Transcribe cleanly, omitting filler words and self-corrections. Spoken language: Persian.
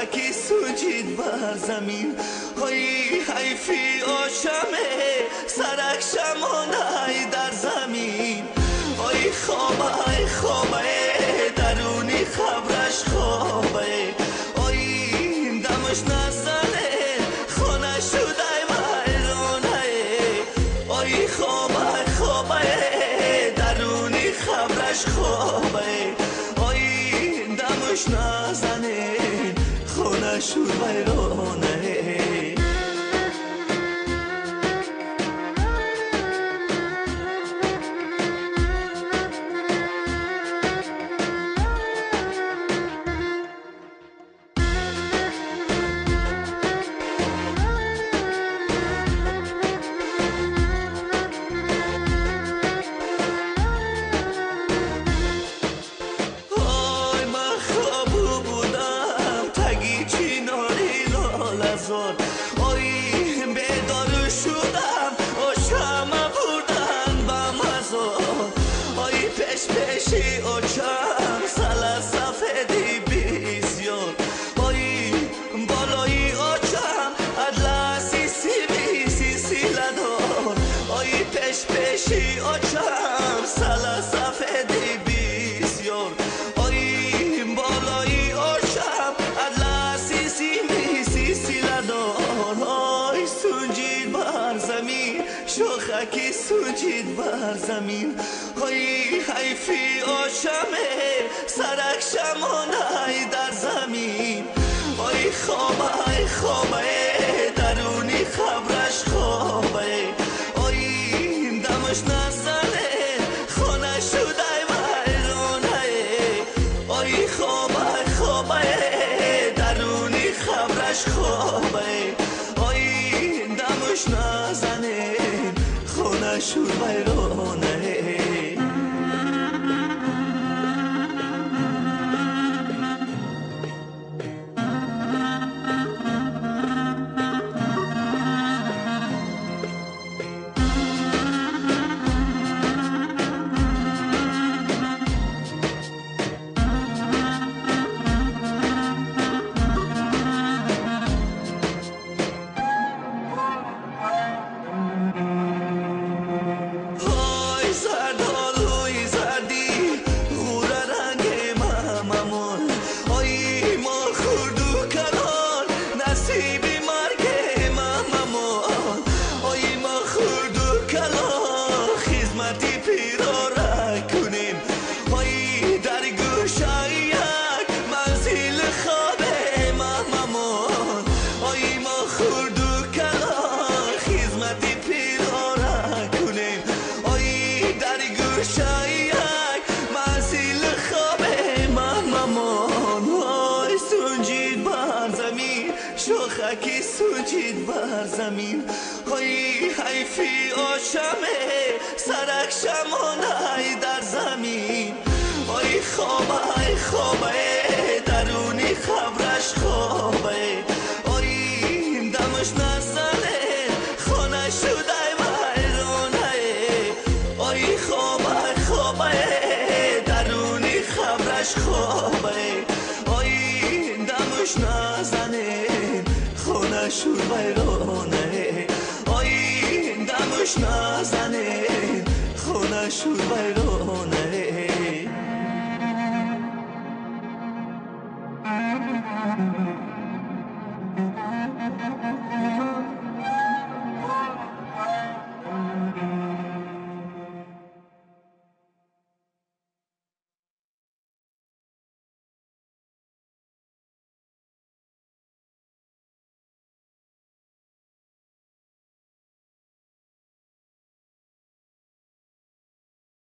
شوخکی سوجید بر زمین های حیفی آشمه سرک شمانه در زمین ای خوابه درونی خبرش خوابه ای دمش نزنه خانه شده ویرانه ای خوابه درونی خبرش خوابه ای دمش نزنه خانه شد ویرانه ای بیدار شدم آشم بردن به مزار ای پیشی آچم سل سفیدی بسیار ای بالای آچم ادلسی سی لدار ای پیشی آچم سل سفیدی بسیار ای بالای آچم ادلسی سی ای سوجید بر زمین شوخکی سوجید بر زمین ای حیفی آشمه سرک شمانه در زمین ای خوابه درونی خبرش خوابه ای دمش نزنه خانه شده ویرانه ای خوابه درونی خبرش خوابه ای دمش نزنه خونه شد ویرانه شوخکی سوجید بر زمین ای حیفی آشمه سرک شمانه در زمین ای خوابه درونی خبرش خوابه ای دمش نزنه خانه شده ویرانه ای خوابه درونی خبرش خوابه ای دمش نزنه خونه شد ویرانه ای دمش نزنه خونه شد ویرانه